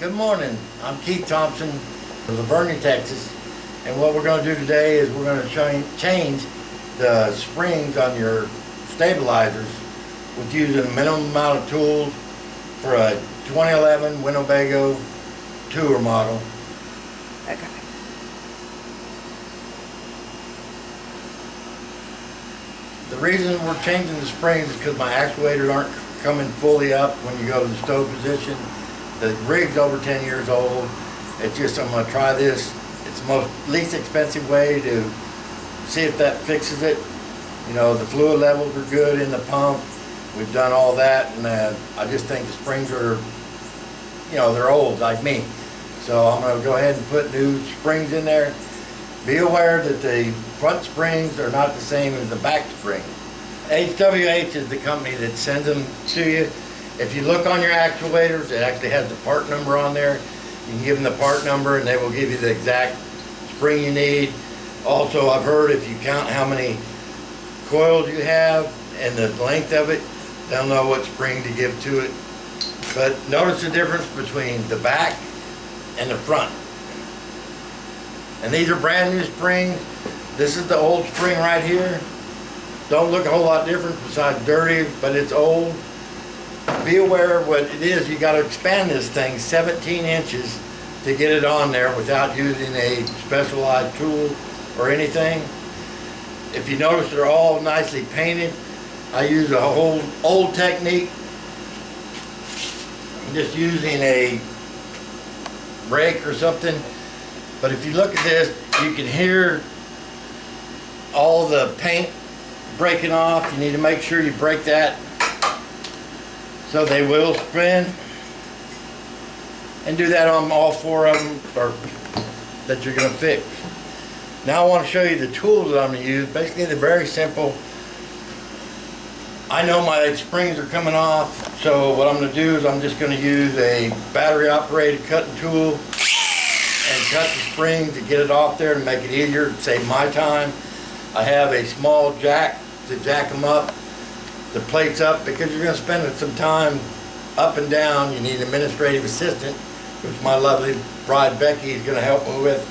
Good morning. I'm Keith Thompson from Lavergne, Texas, and what we're going to do today is we're going to change the springs on your stabilizers with using a minimum amount of tools for a 2011 Winnebago Tour model. Okay. The reason we're changing the springs is because my actuators aren't coming fully up when you go to the stove position. The rig's over 10 years old. It's just, I'm going to try this. It's the least expensive way to see if that fixes it. You know, the fluid levels are good in the pump. We've done all that, and I just think the springs are, you know, they're old like me. So I'm going to go ahead and put new springs in there. Be aware that the front springs are not the same as the back springs. HWH is the company that sends them to you. If you look on your actuators, it actually has the part number on there. You can give them the part number and they will give you the exact spring you need. Also, I've heard if you count how many coils you have and the length of it, they'll know what spring to give to it. But notice the difference between the back and the front. And these are brand new springs. This is the old spring right here. Don't look a whole lot different besides dirty, but it's old. Be aware of what it is. You got to expand this thing 17 inches to get it on there without using a specialized tool or anything. If you notice, they're all nicely painted. I use a whole old technique. I'm just using a rake or something. But if you look at this, you can hear all the paint breaking off. You need to make sure you break that so they will spin. And do that on all four of them that you're going to fix. Now I want to show you the tools that I'm going to use. Basically, they're very simple. I know my springs are coming off, so what I'm going to do is I'm just going to use a battery operated cutting tool and cut the spring to get it off there to make it easier, to save my time. I have a small jack to jack them up, the plates up, because you're going to spend some time up and down. You need an administrative assistant, which my lovely bride Becky is going to help me with,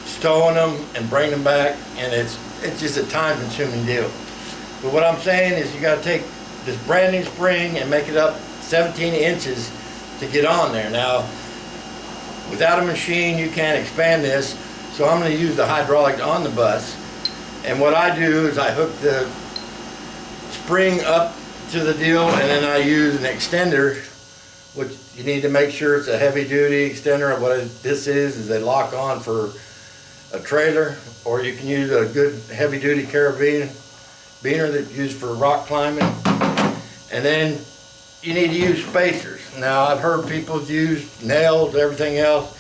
stowing them and bringing them back, and it's just a time-consuming deal. But what I'm saying is you got to take this brand new spring and make it up 17 inches to get on there. Now, without a machine, you can't expand this, so I'm going to use the hydraulic on the bus. And what I do is I hook the spring up to the deal, and then I use an extender, which you need to make sure it's a heavy-duty extender. What this is they lock on for a trailer, or you can use a good heavy-duty carabiner that's used for rock climbing. And then you need to use spacers. Now, I've heard people use nails, everything else.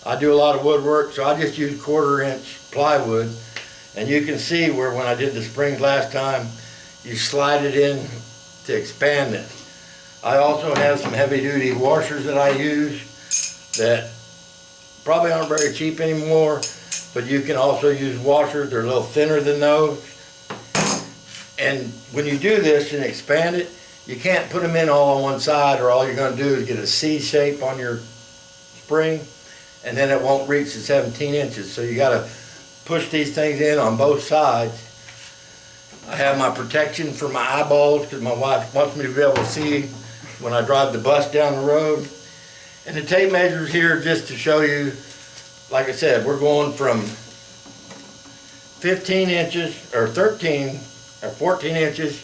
I do a lot of woodwork, so I just use 1/4-inch plywood. And you can see where when I did the springs last time, you slide it in to expand it. I also have some heavy-duty washers that I use that probably aren't very cheap anymore, but you can also use washers. They're a little thinner than those. And when you do this and expand it, you can't put them in all on one side, or all you're going to do is get a C shape on your spring, and then it won't reach the 17 inches. So you got to push these things in on both sides. I have my protection for my eyeballs because my wife wants me to be able to see when I drive the bus down the road. And the tape measure's here just to show you, like I said, we're going from 15 inches or 13 or 14 inches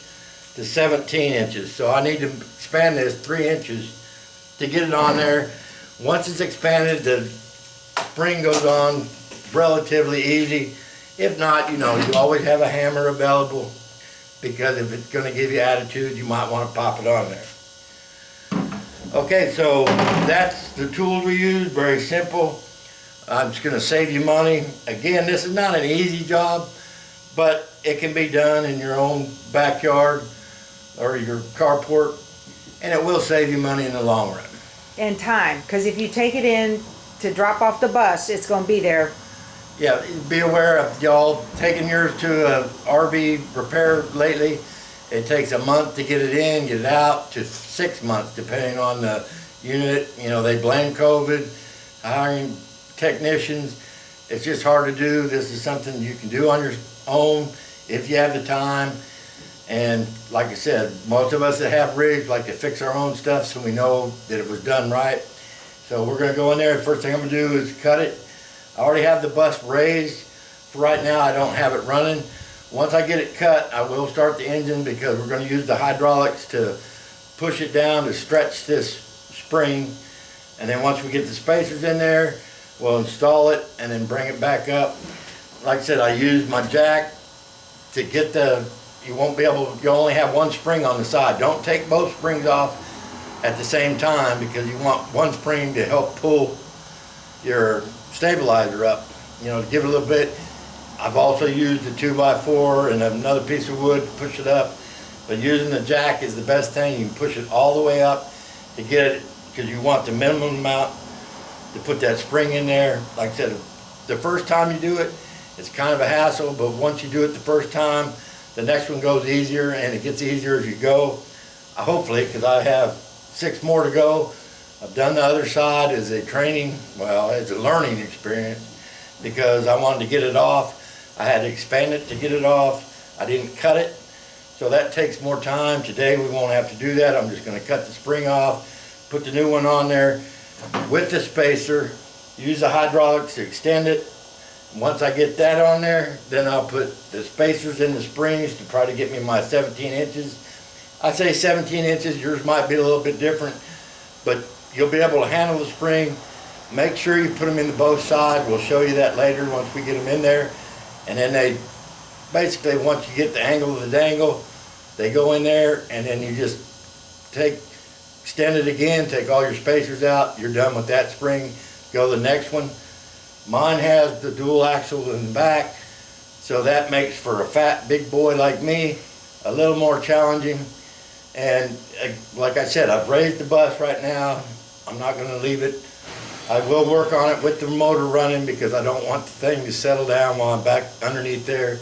to 17 inches. So I need to expand this 3 inches to get it on there. Once it's expanded, the spring goes on relatively easy. If not, you know, you always have a hammer available, because if it's going to give you attitude, you might want to pop it on there. Okay, so that's the tools we use. Very simple. I'm just going to save you money. Again, this is not an easy job, but it can be done in your own backyard or your carport, and it will save you money in the long run. And time, because if you take it in to drop off the bus, it's going to be there. Yeah, be aware of y'all taking yours to a RV repair lately. It takes a month to get it in, get it out, to 6 months, depending on the unit. You know, they blame COVID, hiring technicians. It's just hard to do. This is something you can do on your own if you have the time. And like I said, most of us that have rigs like to fix our own stuff so we know that it was done right. So we're gonna go in there. The first thing I'm gonna do is cut it. I already have the bus raised. For right now, I don't have it running. Once I get it cut, I will start the engine because we're gonna use the hydraulics to push it down to stretch this spring. And then once we get the spacers in there, we'll install it and then bring it back up. Like I said, I use my jack to get you won't be able, you only have one spring on the side. Don't take both springs off at the same time because you want one spring to help pull your stabilizer up, you know, to give it a little bit. I've also used a 2x4 and another piece of wood to push it up, but using the jack is the best thing. You can push it all the way up to get it, because you want the minimum amount to put that spring in there. Like I said, the first time you do it, it's kind of a hassle, but once you do it the first time, the next one goes easier, and it gets easier as you go. Hopefully, because I have 6 more to go. I've done the other side as a training, well, as a learning experience, because I wanted to get it off. I had to expand it to get it off. I didn't cut it, so that takes more time. Today we won't have to do that. I'm just going to cut the spring off, put the new one on there with the spacer, use the hydraulics to extend it. Once I get that on there, then I'll put the spacers in the springs to try to get me my 17 inches. I say 17 inches, yours might be a little bit different, but you'll be able to handle the spring. Make sure you put them in the both sides. We'll show you that later once we get them in there. And then they, basically once you get the angle of the dangle, they go in there, and then you just extend it again, take all your spacers out, you're done with that spring, go to the next one. Mine has the dual axle in the back, so that makes for a fat big boy like me a little more challenging. And like I said, I've raised the bus right now. I'm not going to leave it. I will work on it with the motor running because I don't want the thing to settle down while I'm back underneath there,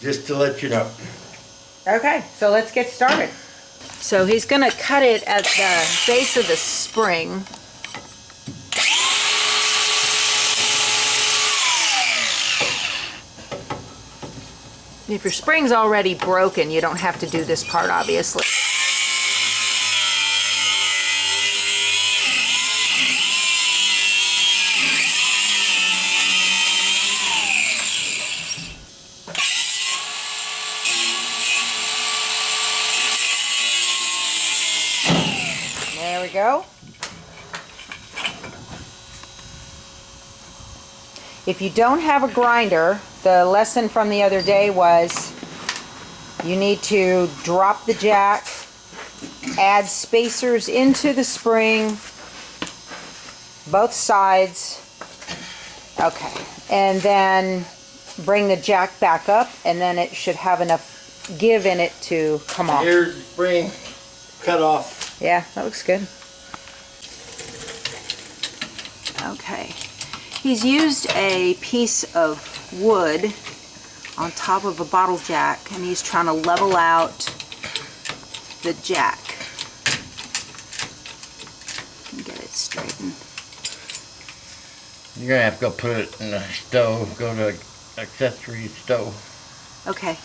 just to let you know. Okay, so let's get started. So he's gonna cut it at the base of the spring. If your spring's already broken, you don't have to do this part, obviously. There we go. If you don't have a grinder, the lesson from the other day was you need to drop the jack, add spacers into the spring, both sides. Okay, and then bring the jack back up, and then it should have enough give in it to come off. Here's the spring cut off. Yeah, that looks good. Okay. He's used a piece of wood on top of a bottle jack, and he's trying to level out the jack and get it straightened. You're going to have to go put it in the stove, go to accessory stove. Okay.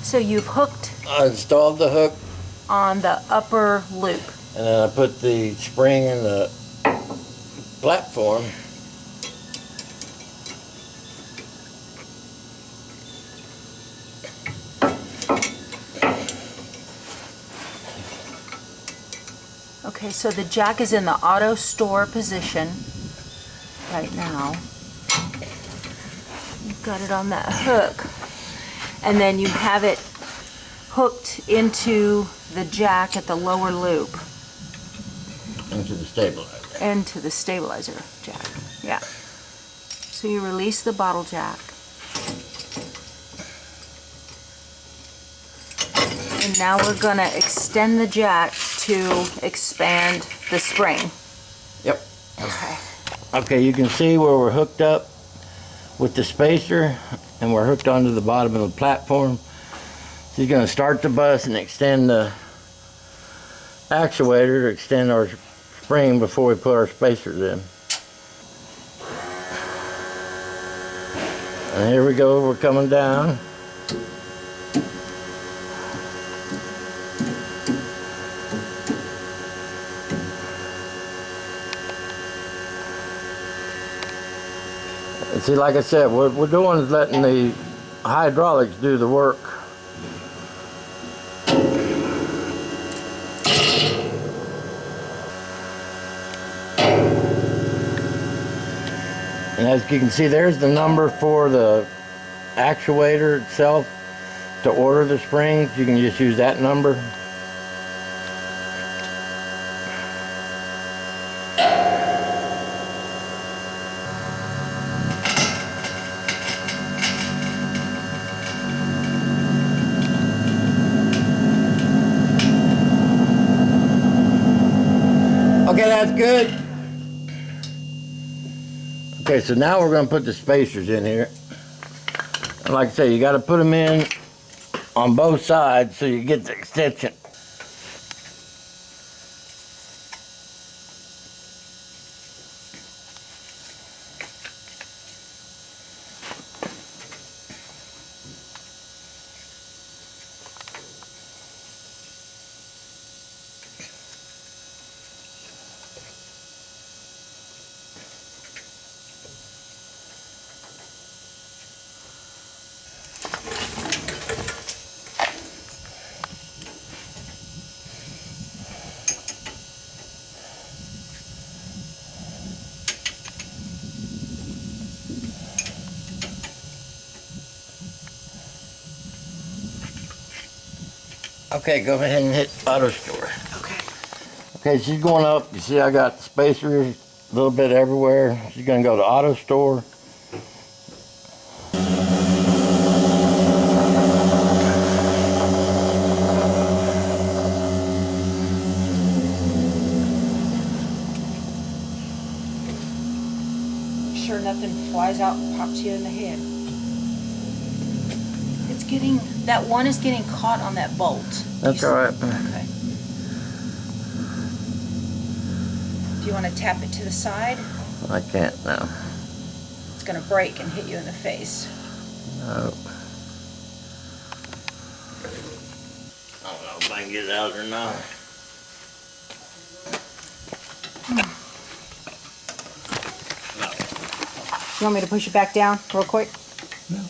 So you've hooked I installed the hook, on the upper loop. and then I put the spring in the platform. Okay, so the jack is in the auto store position right now. You've got it on that hook, and then you have it hooked into the jack at the lower loop. Into the stabilizer. Into the stabilizer jack, yeah. So you release the bottle jack. And now we're gonna extend the jack to expand the spring. Yep. Okay. Okay, you can see where we're hooked up with the spacer. and we're hooked onto the bottom of the platform. She's going to start the bus and extend the actuator to extend our spring before we put our spacers in. And here we go, we're coming down. And see, like I said, what we're doing is letting the hydraulics do the work. And as you can see, there's the number for the actuator itself to order the springs. You can just use that number. Okay, that's good. Okay, so now we're going to put the spacers in here. And like I say, you got to put them in on both sides so you get the extension. Okay, go ahead and hit auto store. Okay. Okay, she's going up. You see I got spacers a little bit everywhere. She's going to go to auto store. Make sure nothing flies out and pops you in the head. It's getting, that one is getting caught on that bolt. That's all right. Okay. Do you want to tap it to the side? I can't now. It's going to break and hit you in the face. No. I don't know if I can get it out or not. You want me to push it back down real quick? No.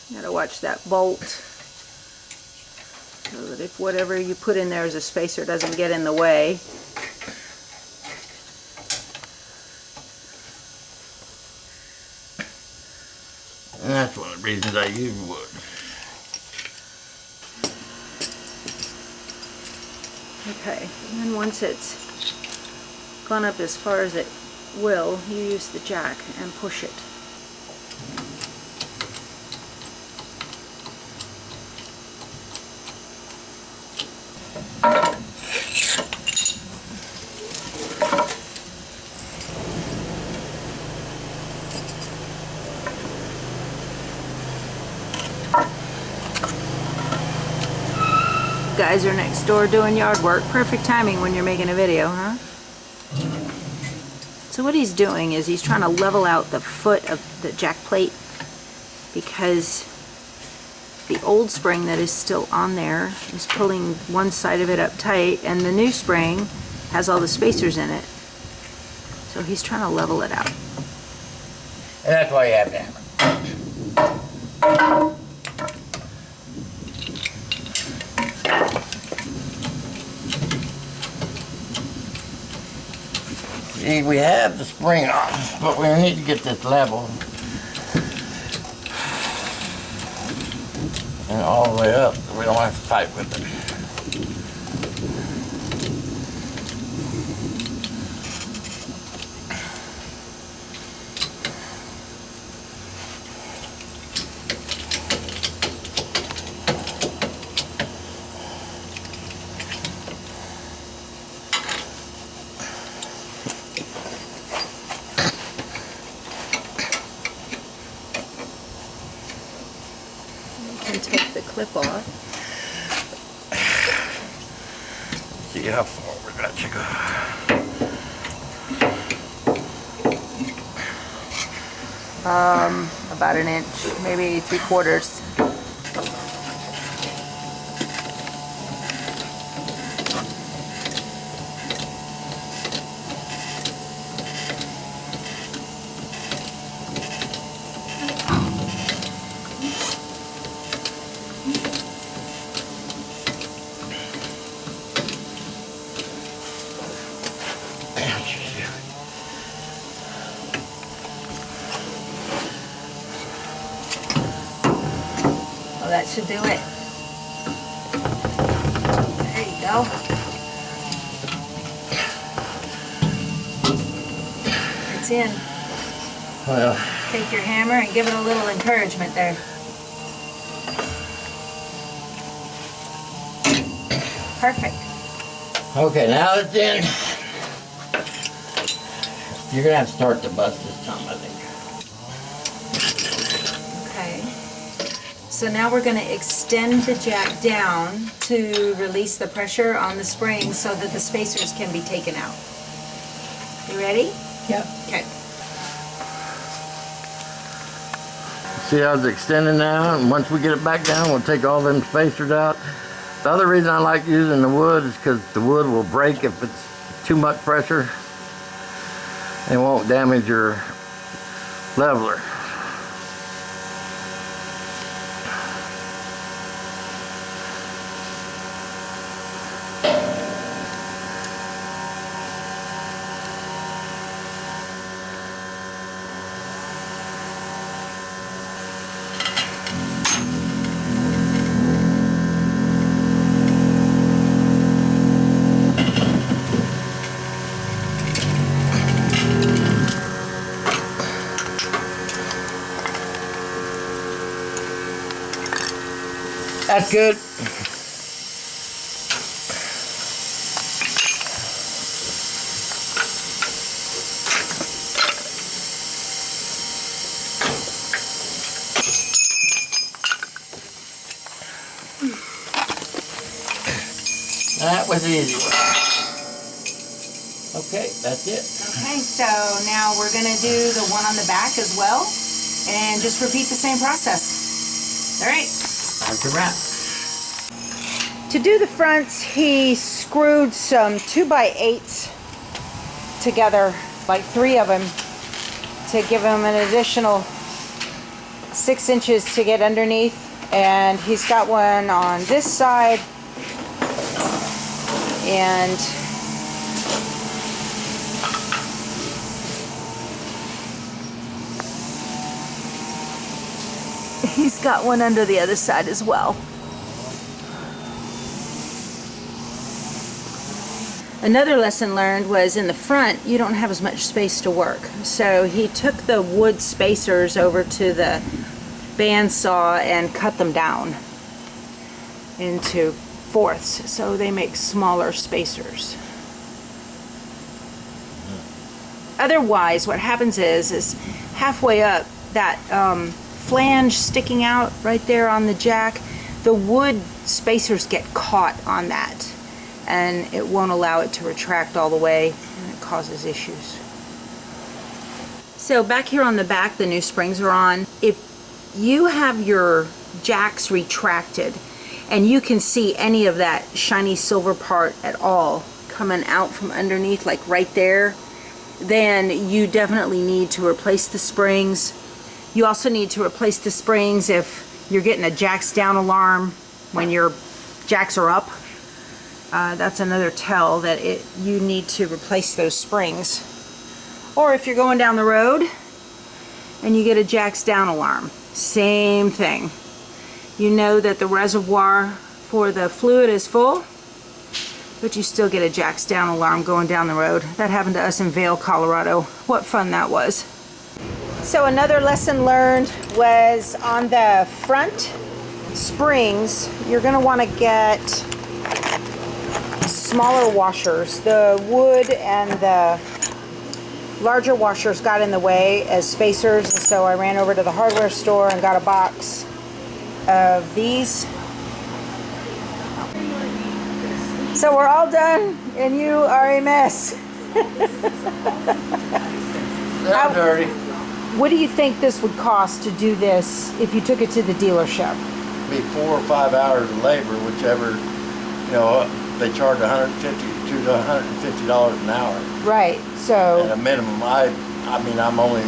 You gotta watch that bolt so that if whatever you put in there as a spacer doesn't get in the way. And that's one of the reasons I use wood. Okay, and then once it's gone up as far as it will, you use the jack and push it. Guys are next door doing yard work. Perfect timing when you're making a video, huh? So what he's doing is he's trying to level out the foot of the jack plate because the old spring that is still on there is pulling one side of it up tight, and the new spring has all the spacers in it. So he's trying to level it out. And that's why you have to hammer. See, we have the spring on, but we need to get this level. And all the way up, so we don't have to fight with it. clip off. See how far we got you go. About an inch, maybe 3/4. Well, that should do it. There you go. It's in. Well, Take your hammer and give it a little encouragement there. Perfect. okay, now it's in. You're gonna have to start the bus this time, I think. Okay. So now we're going to extend the jack down to release the pressure on the spring so that the spacers can be taken out. You ready? Yep. Okay. See how it's extending now, and once we get it back down, we'll take all them spacers out. The other reason I like using the wood is because the wood will break if it's too much pressure. It won't damage your leveler. That's good. That was the easy one. Okay, that's it. Okay, so now we're going to do the one on the back as well and just repeat the same process. All right. Time to wrap. To do the fronts, he screwed some 2x8s together, like 3 of them, to give him an additional 6 inches to get underneath. And he's got one on this side, and he's got one under the other side as well. Another lesson learned was in the front, you don't have as much space to work. So he took the wood spacers over to the bandsaw and cut them down into fourths so they make smaller spacers. Otherwise, what happens is halfway up, that flange sticking out right there on the jack, the wood spacers get caught on that, and it won't allow it to retract all the way, and it causes issues. So back here on the back, the new springs are on. If you have your jacks retracted and you can see any of that shiny silver part at all coming out from underneath, like right there, then you definitely need to replace the springs. You also need to replace the springs if you're getting a jacks down alarm when your jacks are up. That's another tell that you need to replace those springs. Or if you're going down the road and you get a jacks down alarm, same thing. You know that the reservoir for the fluid is full, but you still get a jacks down alarm going down the road. That happened to us in Vail, Colorado. What fun that was. So another lesson learned was on the front springs, you're going to want to get smaller washers. The wood and the larger washers got in the way as spacers, and so I ran over to the hardware store and got a box of these So we're all done, and you are a mess. That's dirty. What do you think this would cost to do this if you took it to the dealership? Be 4 or 5 hours of labor, whichever, they charge $150 to $150 an hour Right, at so, a minimum. I mean, I'm only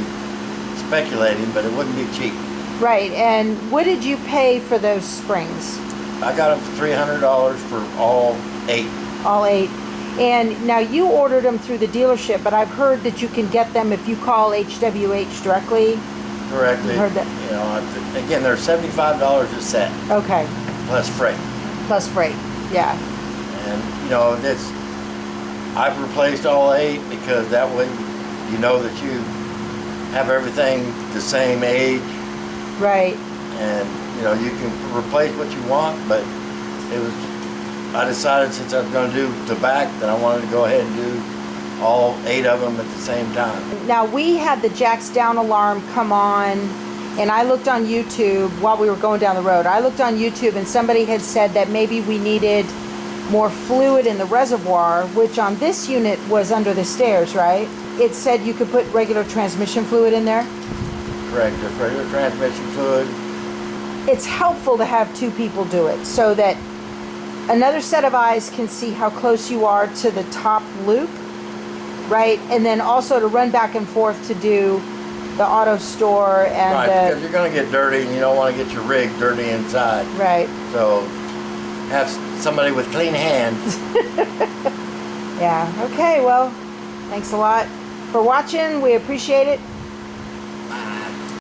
speculating, but it wouldn't be cheap. right, and what did you pay for those springs? I got them for $300 for all 8. All 8. And now you ordered them through the dealership, but I've heard that you can get them if you call HWH directly. Correctly. Heard that. Again, they're $75 a set Okay, plus freight. plus freight, yeah. And I've replaced all 8 because that way you know that you have everything the same age, Right, and you can replace what you want. But I decided since I was going to do the back that I wanted to go ahead and do all 8 of them at the same time. now we had the jacks down alarm come on, and I looked on YouTube while we were going down the road. I looked on YouTube and somebody had said that maybe we needed more fluid in the reservoir, which on this unit was under the stairs, right? It said you could put regular transmission fluid in there. Correct. There's regular transmission fluid. It's helpful to have 2 people do it so that another set of eyes can see how close you are to the top loop, right? And then also to run back and forth to do the auto store and Right, because you're going to get dirty and you don't want to get your rig dirty inside. right. So have somebody with clean hands. Yeah, okay, well, thanks a lot for watching. We appreciate it.